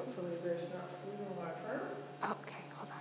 Hopefully there's not food on my phone. Okay, hold on.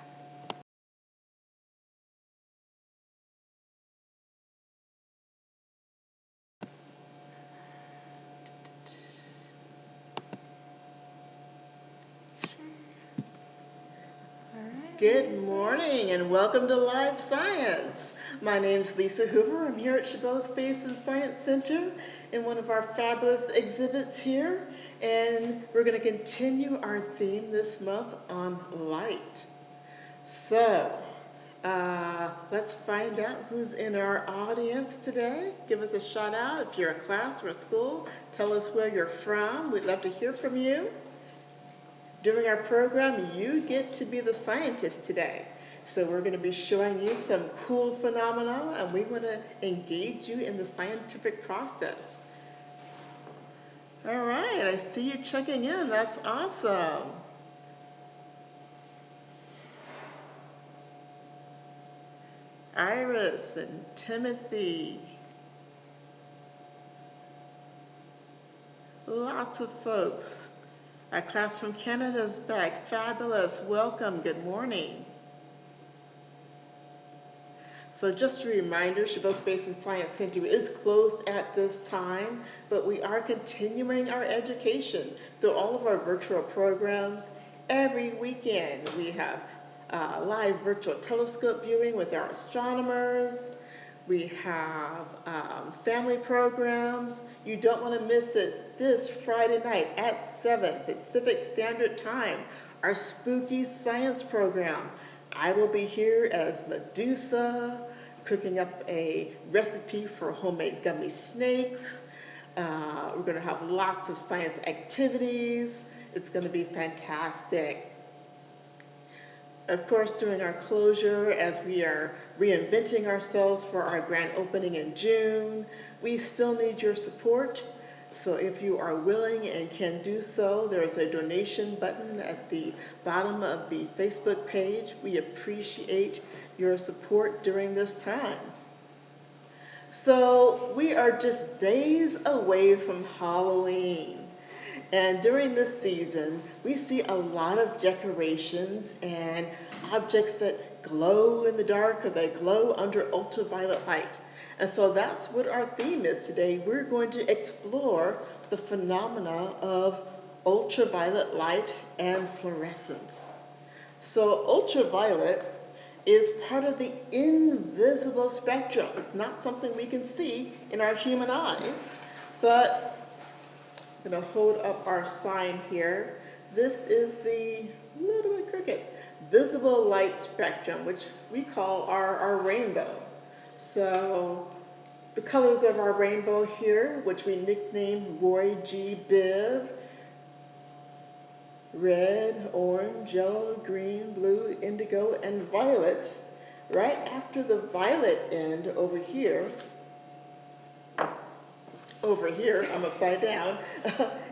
Good morning and welcome to Live Science. My name's Lisa Hoover. I'm here at Chabot Space and Science Center in one of our fabulous exhibits here. And we're going to continue our theme this month on light. So, let's find out who's in our audience today. Give us a shout out if you're a class or a school. Tell us where you're from. We'd love to hear from you. During our program, you get to be the scientist today. So we're going to be showing you some cool phenomena, and we want to engage you in the scientific process. All right, I see you checking in. That's awesome. Iris and Timothy. Lots of folks. Our class from Canada is back. Fabulous. Welcome. Good morning. So just a reminder, Chabot Space and Science Center is closed at this time, but we are continuing our education through all of our virtual programs. Every weekend we have live virtual telescope viewing with our astronomers. We have family programs. You don't want to miss it this Friday night at 7 Pacific Standard Time, our spooky science program. I will be here as Medusa, cooking up a recipe for homemade gummy snakes. We're going to have lots of science activities. It's going to be fantastic. Of course, during our closure, as we are reinventing ourselves for our grand opening in June, we still need your support. So if you are willing and can do so, there is a donation button at the bottom of the Facebook page. We appreciate your support during this time. So we are just days away from Halloween. And during this season, we see a lot of decorations and objects that glow in the dark or they glow under ultraviolet light. And so that's what our theme is today. We're going to explore the phenomena of ultraviolet light and fluorescence. So ultraviolet is part of the invisible spectrum. It's not something we can see in our human eyes, but I'm going to hold up our sign here. This is the little bit crooked visible light spectrum, which we call our rainbow. So the colors of our rainbow here, which we nicknamed Roy G. Biv: red, orange, yellow, green, blue, indigo, and violet. Right after the violet end over here, I'm upside down,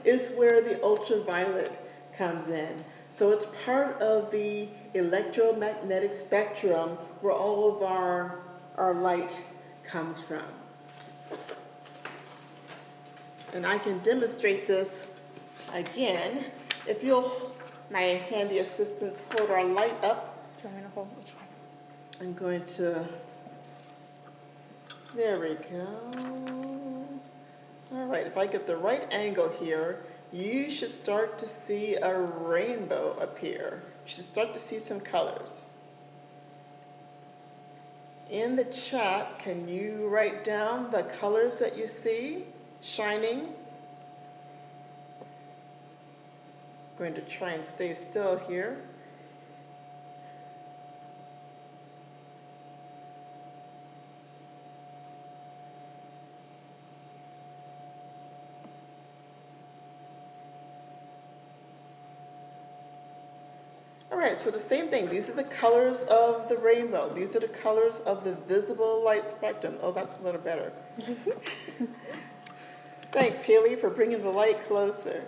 is where the ultraviolet comes in. So it's part of the electromagnetic spectrum where all of our light comes from. And I can demonstrate this again. If you'll, my handy assistants, hold our light up. Do you want me to hold which one? I'm going to, there we go. All right, if I get the right angle here, you should start to see a rainbow appear. You should start to see some colors. In the chat, can you write down the colors that you see shining? I'm going to try and stay still here. All right, so the same thing. These are the colors of the rainbow. These are the colors of the visible light spectrum. Oh, that's a little better. Thanks, Haley, for bringing the light closer.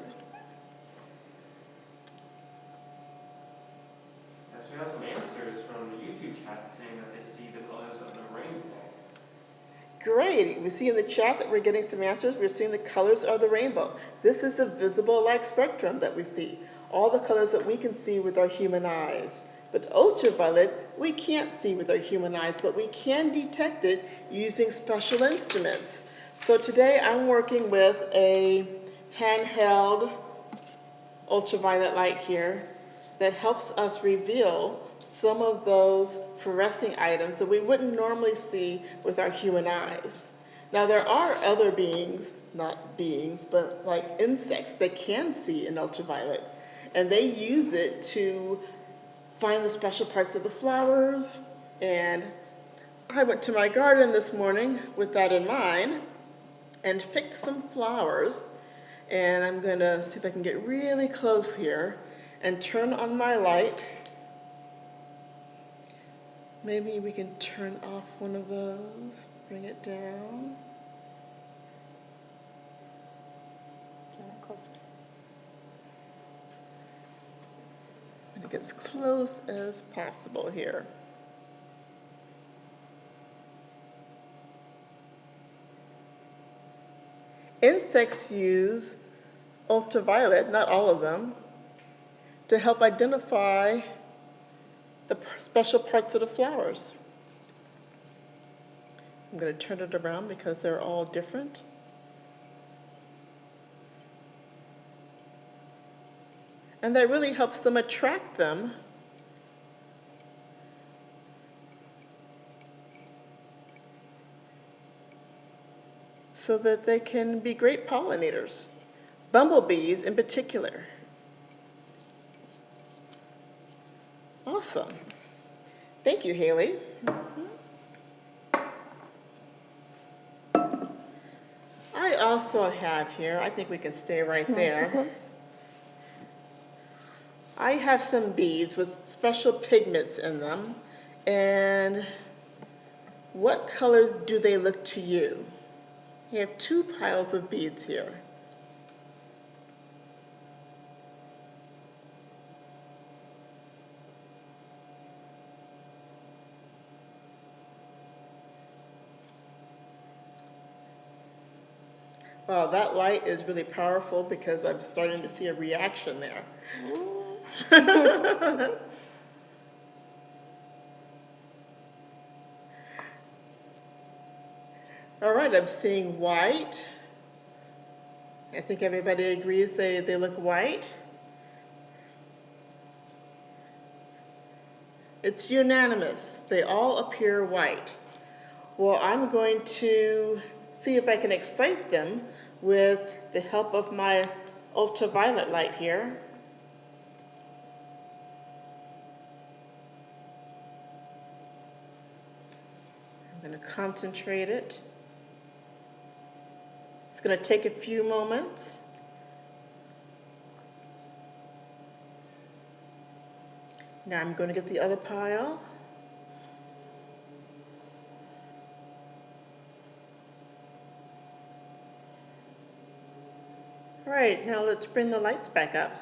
Yes, we have some answers from the YouTube chat saying that they see the colors of the rainbow. Great. We see in the chat that we're getting some answers. We're seeing the colors of the rainbow. This is the visible light spectrum that we see. all the colors that we can see with our human eyes. But ultraviolet, we can't see with our human eyes, but we can detect it using special instruments. So today I'm working with a handheld ultraviolet light here that helps us reveal some of those fluorescing items that we wouldn't normally see with our human eyes. Now there are other beings, not beings, but like insects that can see in ultraviolet, and they use it to find the special parts of the flowers. And I went to my garden this morning with that in mind and picked some flowers, and I'm going to see if I can get really close here and turn on my light. Maybe we can turn off one of those, bring it down. Turn it closer. I'm going to get as close as possible here. Insects use ultraviolet, not all of them, to help identify the special parts of the flowers. I'm going to turn it around because they're all different. And that really helps them attract them so that they can be great pollinators, bumblebees in particular. Awesome. Thank you, Haley. I also have here, I think we can stay right there. I have some beads with special pigments in them. And what colors do they look to you? I have two piles of beads here. Wow, that light is really powerful because I'm starting to see a reaction there. All right, I'm seeing white. I think everybody agrees they look white. It's unanimous. They all appear white. Well, I'm going to see if I can excite them with the help of my ultraviolet light here. I'm going to concentrate it. It's going to take a few moments. Now I'm going to get the other pile. All right, now let's bring the lights back up.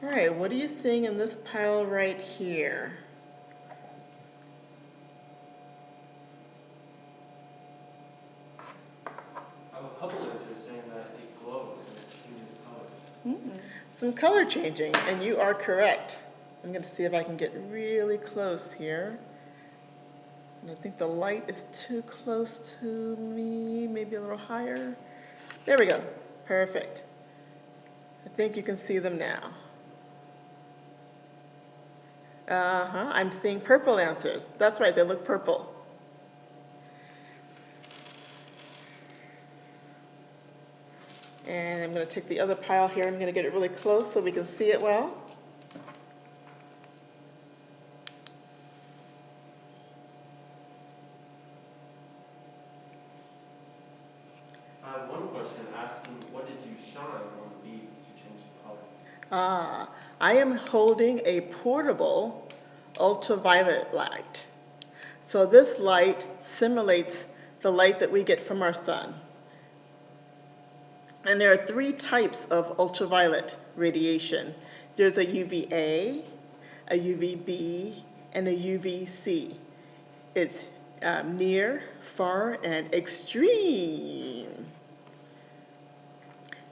All right, what are you seeing in this pile right here? A couple answers saying that it glows and it changes colors. Some color changing, and you are correct. I'm going to see if I can get really close here. And I think the light is too close to me, maybe a little higher. There we go, perfect. I think you can see them now. I'm seeing purple answers. That's right, they look purple. And I'm going to take the other pile here. I'm going to get it really close so we can see it well. One question asking, what did you shine on the beads to change the color? I am holding a portable ultraviolet light. So this light simulates the light that we get from our sun. And there are three types of ultraviolet radiation. There's a UVA, a UVB, and a UVC. It's near, far, and extreme.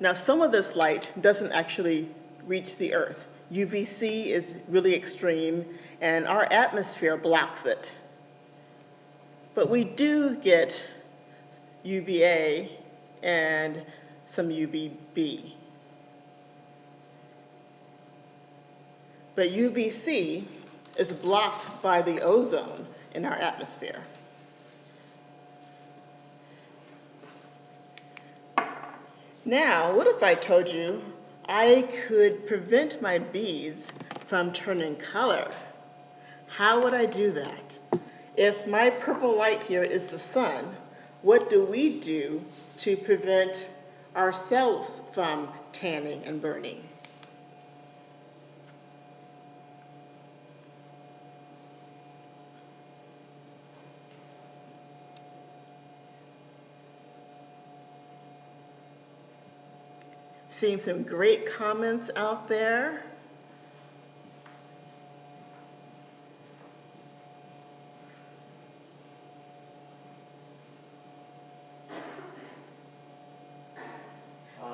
Now, some of this light doesn't actually reach the Earth. UVC is really extreme, and our atmosphere blocks it. But we do get UVA and some UVB. But UVC is blocked by the ozone in our atmosphere. Now, what if I told you I could prevent my beads from turning color? How would I do that? If my purple light here is the sun, what do we do to prevent ourselves from tanning and burning? Seeing some great comments out there.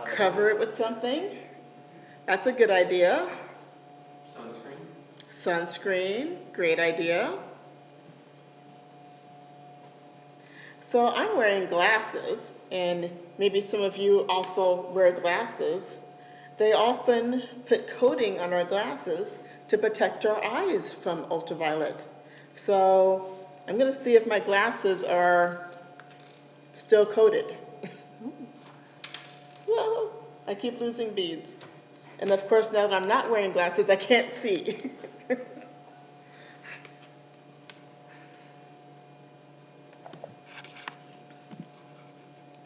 Cover it with something. That's a good idea. Sunscreen. Sunscreen, great idea. So I'm wearing glasses, and maybe some of you also wear glasses. They often put coating on our glasses to protect our eyes from ultraviolet. So I'm going to see if my glasses are still coated. Whoa, I keep losing beads. And of course, now that I'm not wearing glasses, I can't see.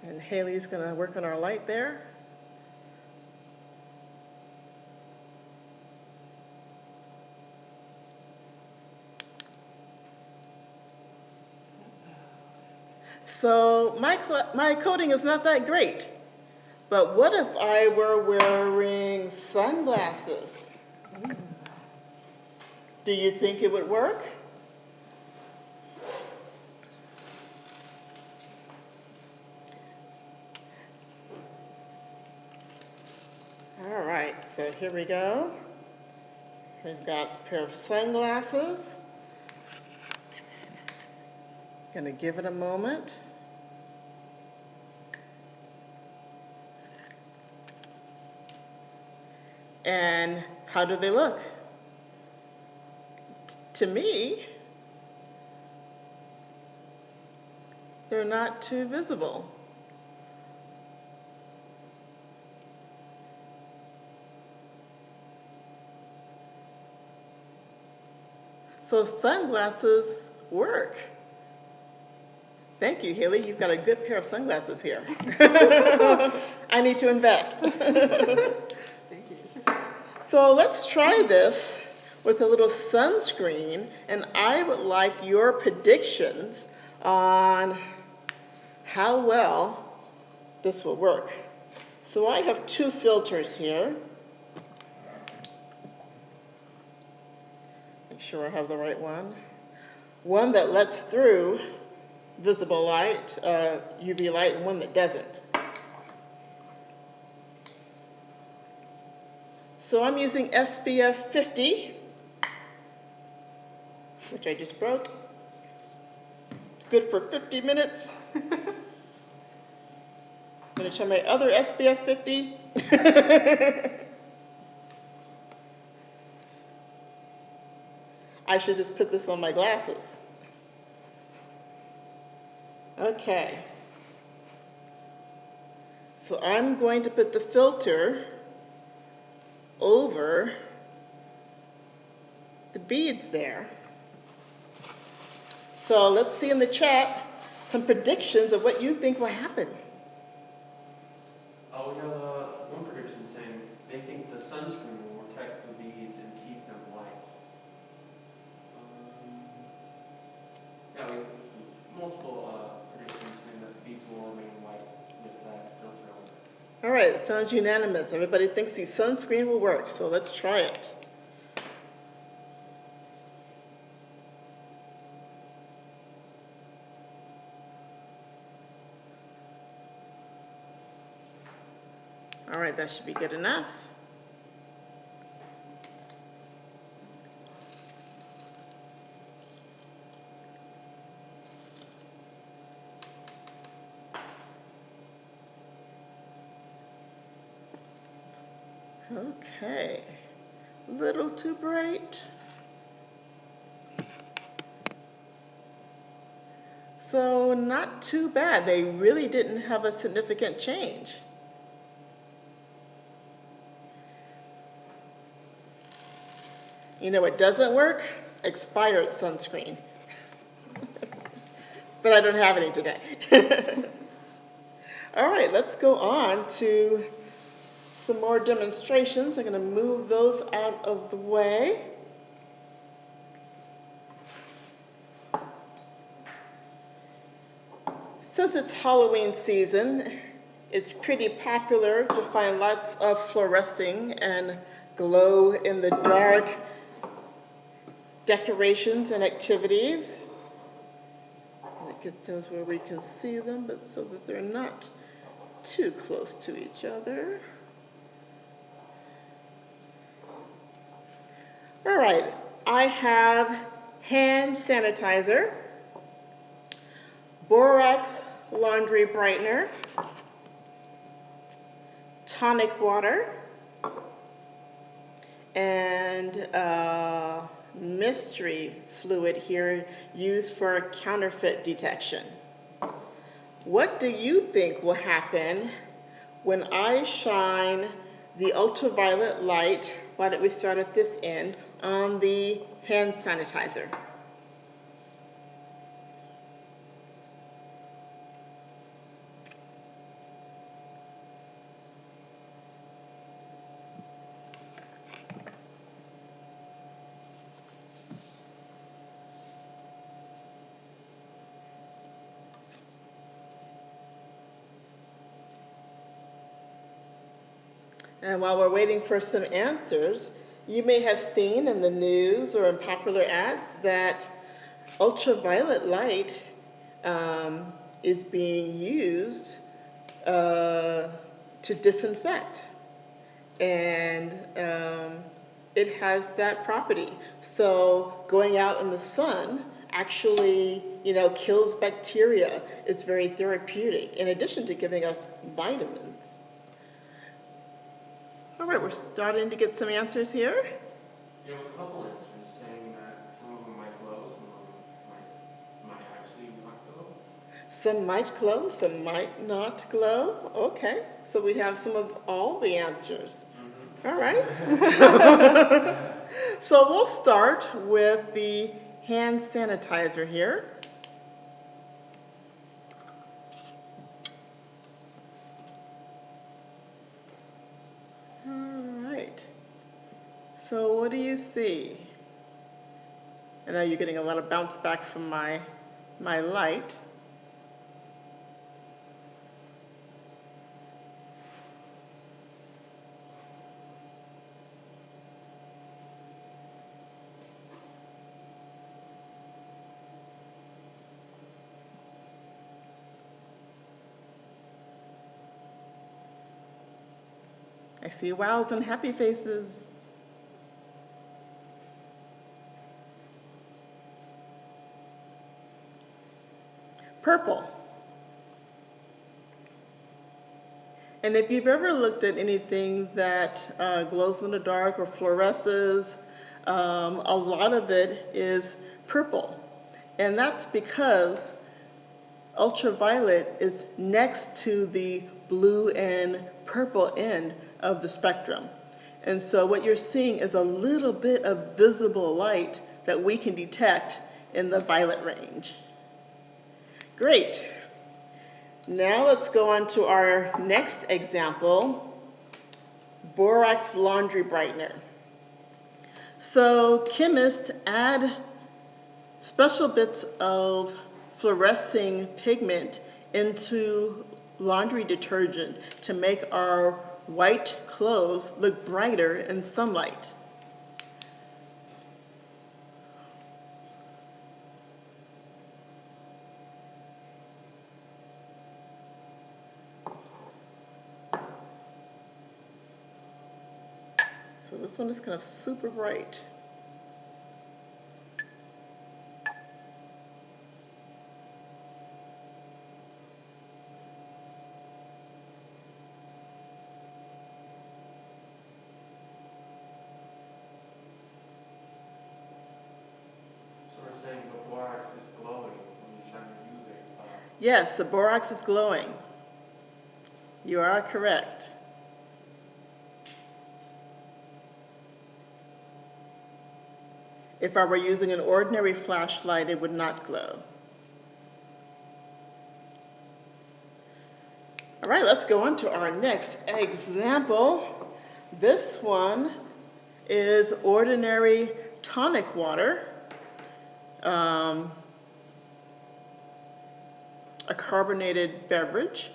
And Haley's going to work on our light there. So my coating is not that great. But what if I were wearing sunglasses? Do you think it would work? All right, so here we go. We've got a pair of sunglasses. Gonna give it a moment. And how do they look? To me, they're not too visible. So sunglasses work. Thank you, Haley. You've got a good pair of sunglasses here. I need to invest. Thank you. So let's try this with a little sunscreen, and I would like your predictions on how well this will work. So I have two filters here. Make sure I have the right one. One that lets through visible light, UV light, and one that doesn't. So I'm using SPF 50, which I just broke. It's good for 50 minutes. I'm going to try my other SPF 50. I should just put this on my glasses. Okay. So I'm going to put the filter over the beads there. So let's see in the chat some predictions of what you think will happen. Oh, we have one prediction saying they think the sunscreen will protect the beads and keep them white. Yeah, we multiple predictions saying that the beads will remain white with that filter over. All right, it sounds unanimous. Everybody thinks the sunscreen will work, so let's try it. All All right, that should be good enough. Okay, a little too bright. So not too bad. They really didn't have a significant change. You know what doesn't work? Expired sunscreen. But I don't have any today. All right, let's go on to some more demonstrations. I'm going to move those out of the way. Since it's Halloween season, it's pretty popular to find lots of fluorescing and glow in the dark decorations and activities. Get those where we can see them, but so that they're not too close to each other. All right, I have hand sanitizer, Borax laundry brightener, tonic water, and mystery fluid here used for counterfeit detection. What do you think will happen when I shine the ultraviolet light, why don't we start at this end, on the hand sanitizer? And while we're waiting for some answers, you may have seen in the news or in popular ads that ultraviolet light is being used to disinfect. And it has that property. So going out in the sun actually, kills bacteria. It's very therapeutic, in addition to giving us vitamins. All right, we're starting to get some answers here. You have a couple answers saying that some of them might glow, some of them might actually not glow. Some might glow, some might not glow. Okay, so we have some of all the answers. Mm-hmm. All right. So we'll start with the hand sanitizer here. All right. So what do you see? I know you're getting a lot of bounce back from my light. I see wows and happy faces. Purple. And if you've ever looked at anything that glows in the dark or fluoresces, a lot of it is purple. And that's because ultraviolet is next to the blue and purple end of the spectrum. And so what you're seeing is a little bit of visible light that we can detect in the violet range. Great. Now let's go on to our next example, Borax laundry brightener. So chemists add special bits of fluorescing pigment into laundry detergent to make our white clothes look brighter in sunlight. So this one is kind of super bright. So we're saying the borax is glowing when you shine your UV. Yes, the borax is glowing. You are correct. If I were using an ordinary flashlight, it would not glow. All right, let's go on to our next example. This one is ordinary tonic water, a carbonated beverage.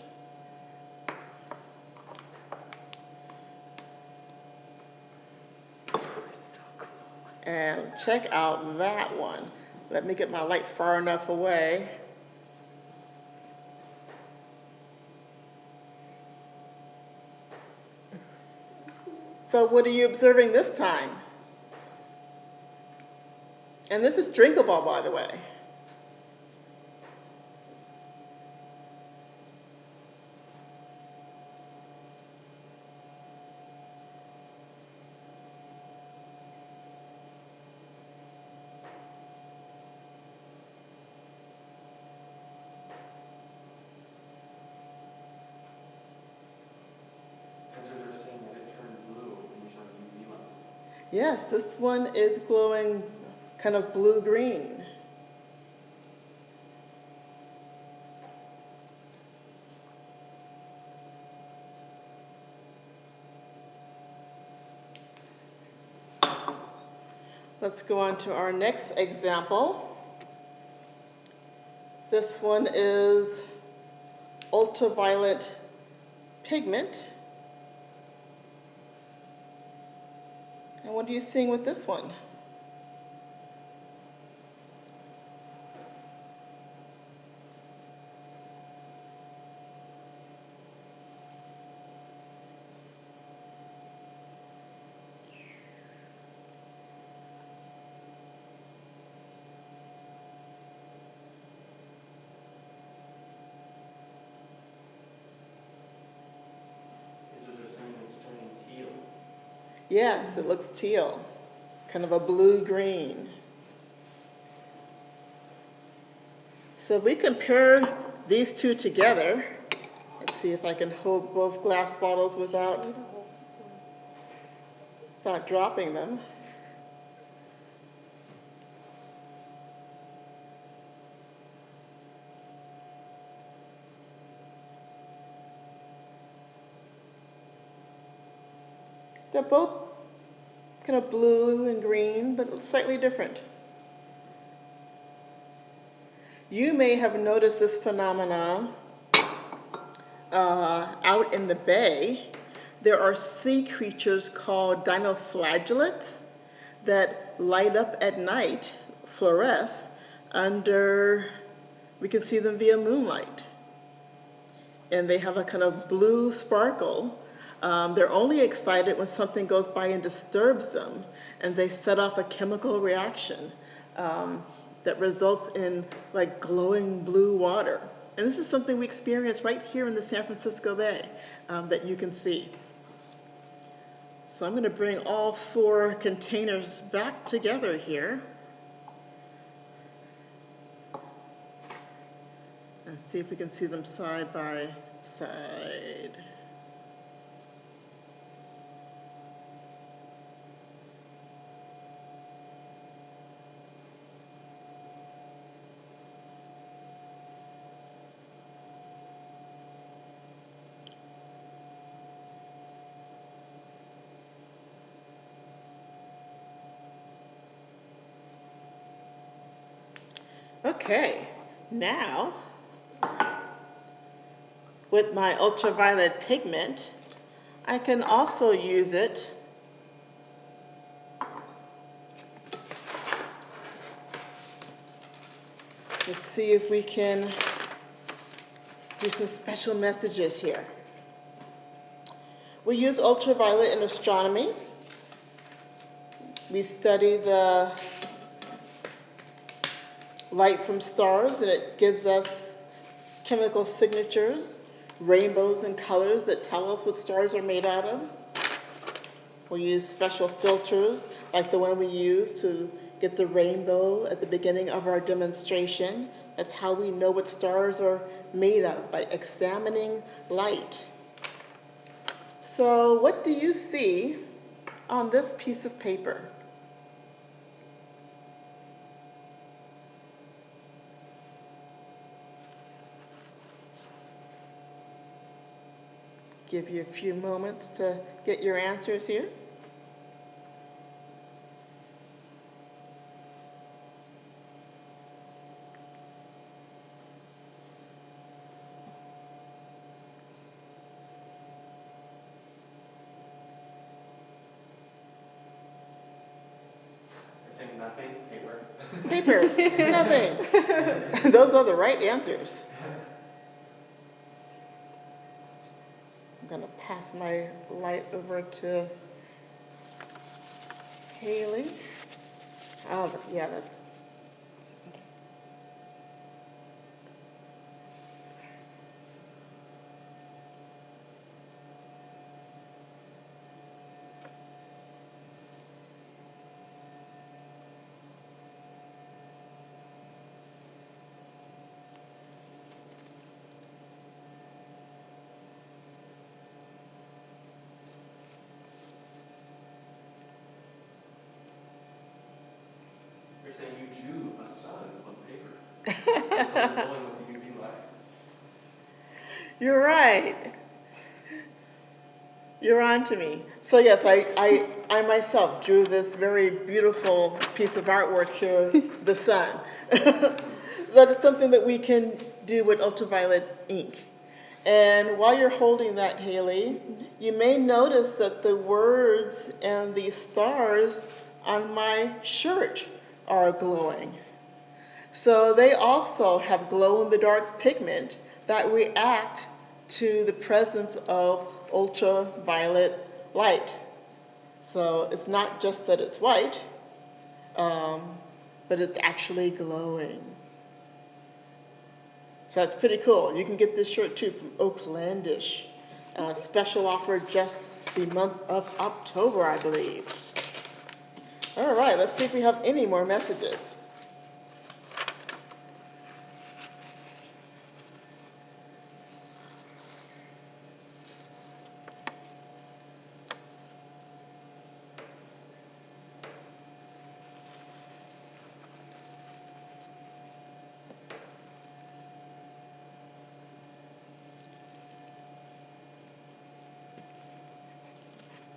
And check out that one. Let me get my light far enough away. So what are you observing this time? And this is drinkable, by the way. And so they're saying that it turned blue when you shine UV light. Yes, this one is glowing kind of blue-green. Let's go on to our next example. This one is ultraviolet pigment. And what are you seeing with this one? And so they're saying it's turning teal. Yes, it looks teal, kind of a blue-green. So if we compare these two together, let's see if I can hold both glass bottles without dropping them. They're both kind of blue and green, but slightly different. You may have noticed this phenomenon out in the bay. There are sea creatures called Dinoflagellates that light up at night, fluoresce, we can see them via moonlight. And they have a kind of blue sparkle. They're only excited when something goes by and disturbs them, and they set off a chemical reaction that results in like glowing blue water. And this is something we experience right here in the San Francisco Bay that you can see. So I'm going to bring all 4 containers back together here and see if we can see them side by side. Okay, now with my ultraviolet pigment, I can also use it to see if we can do some special messages here. We use ultraviolet in astronomy. We study the light from stars, and it gives us chemical signatures, rainbows and colors that tell us what stars are made out of. We use special filters like the one we use to get the rainbow at the beginning of our demonstration. That's how we know what stars are made of, by examining light. So what do you see on this piece of paper? Give you a few moments to get your answers here. You're saying nothing? Paper? Paper, nothing. Those are the right answers. I'm going to pass my light over to Haley. Oh, yeah, that's. You're saying you drew a sun on paper. That's what you're going with the UV light. You're right. You're on to me. So yes, I myself drew this very beautiful piece of artwork here, the sun. That is something that we can do with ultraviolet ink. And while you're holding that, Haley, you may notice that the words and the stars on my shirt are glowing. So they also have glow-in-the-dark pigment that react to the presence of ultraviolet light. So it's not just that it's white, but it's actually glowing. So that's pretty cool. You can get this shirt too from Oaklandish. Special offer just the month of October, I believe. All right, let's see if we have any more messages.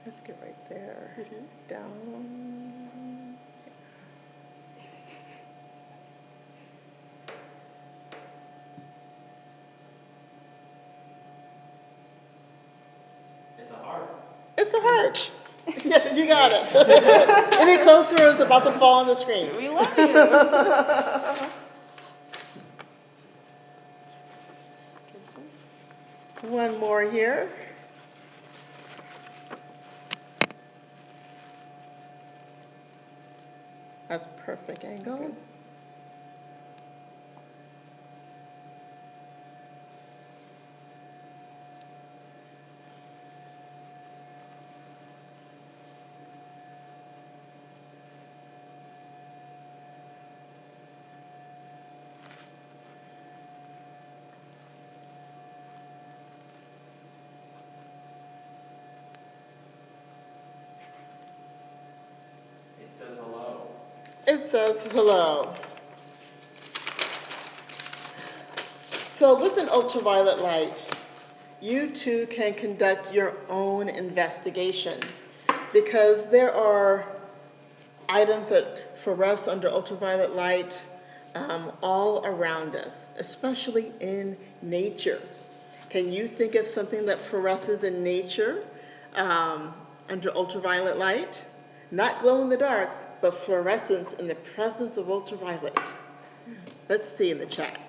Let's get right there. Down. It's a heart. It's a heart. Yes, you got it. Any closer, it's about to fall on the screen. We love you. One more here. That's perfect angle. It says hello. It says hello. So with an ultraviolet light, you too can conduct your own investigation, because there are items that fluoresce under ultraviolet light all around us, especially in nature. Can you think of something that fluoresces in nature under ultraviolet light? Not glow in the dark, but fluorescence in the presence of ultraviolet. Let's see in the chat.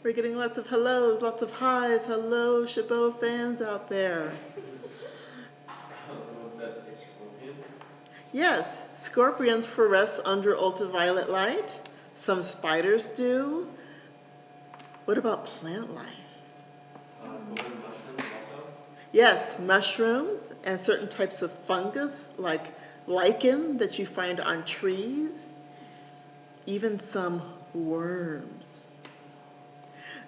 We're getting lots of hellos, lots of highs. Hello, Chabot fans out there. Someone said a scorpion. Yes, scorpions fluoresce under ultraviolet light. Some spiders do. What about plant life? Golden mushrooms also. Yes, mushrooms and certain types of fungus like lichen that you find on trees, even some worms.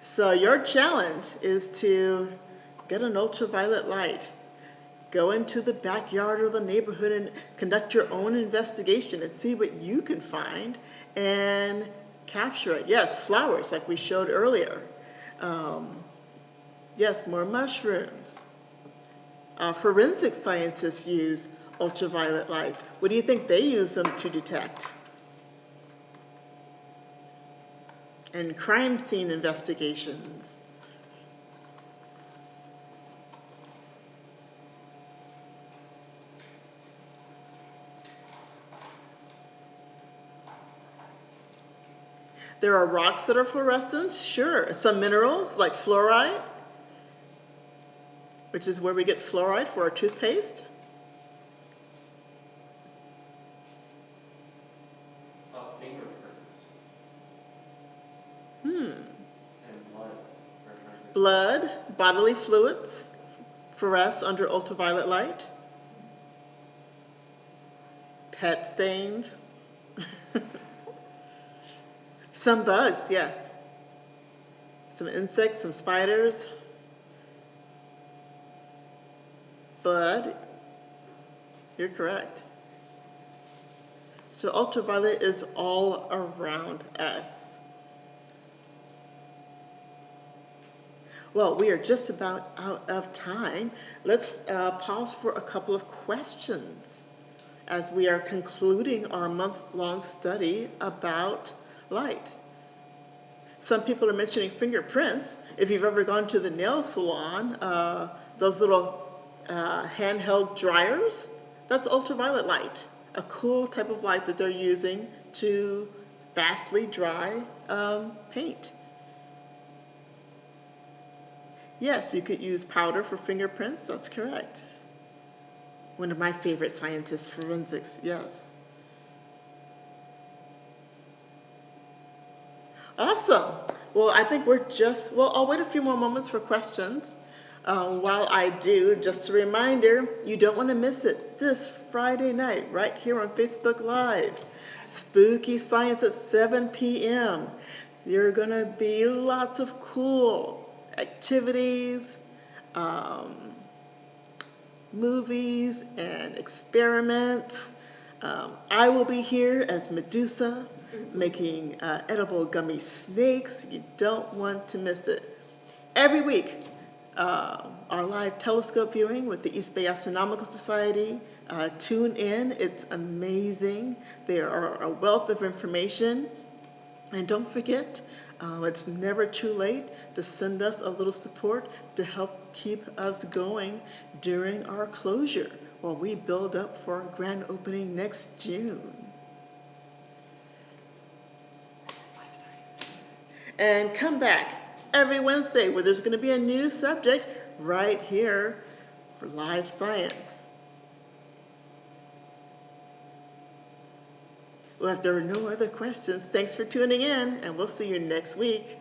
So your challenge is to get an ultraviolet light. Go into the backyard or the neighborhood and conduct your own investigation and see what you can find and capture it. Yes, flowers like we showed earlier. Yes, more mushrooms. Forensic scientists use ultraviolet light. What do you think they use them to detect? And crime scene investigations. There are rocks that are fluorescent, sure. Some minerals like fluoride, which is where we get fluoride for our toothpaste. Fingerprints Hmm. and blood. Blood, bodily fluids fluoresce under ultraviolet light. Pet stains. Some bugs, yes. Some insects, some spiders. Blood. You're correct. So ultraviolet is all around us. Well, we are just about out of time. Let's pause for a couple of questions as we are concluding our month-long study about light. Some people are mentioning fingerprints. If you've ever gone to the nail salon, those little handheld dryers, that's ultraviolet light, a cool type of light that they're using to fastly dry paint. Yes, you could use powder for fingerprints, that's correct. One of my favorite scientists, forensics, yes. Awesome. Well, I think I'll wait a few more moments for questions. While I do, just a reminder, you don't want to miss it this Friday night, right here on Facebook Live. Spooky Science at 7 p.m. There are going to be lots of cool activities, movies, and experiments. I will be here as Medusa, making edible gummy snakes. You don't want to miss it. Every week, our live telescope viewing with the East Bay Astronomical Society. Tune in, it's amazing. There are a wealth of information. And don't forget, it's never too late to send us a little support to help keep us going during our closure while we build up for our grand opening next June. And come back every Wednesday where there's going to be a new subject right here for Live Science. Well, if there are no other questions, thanks for tuning in, and we'll see you next week.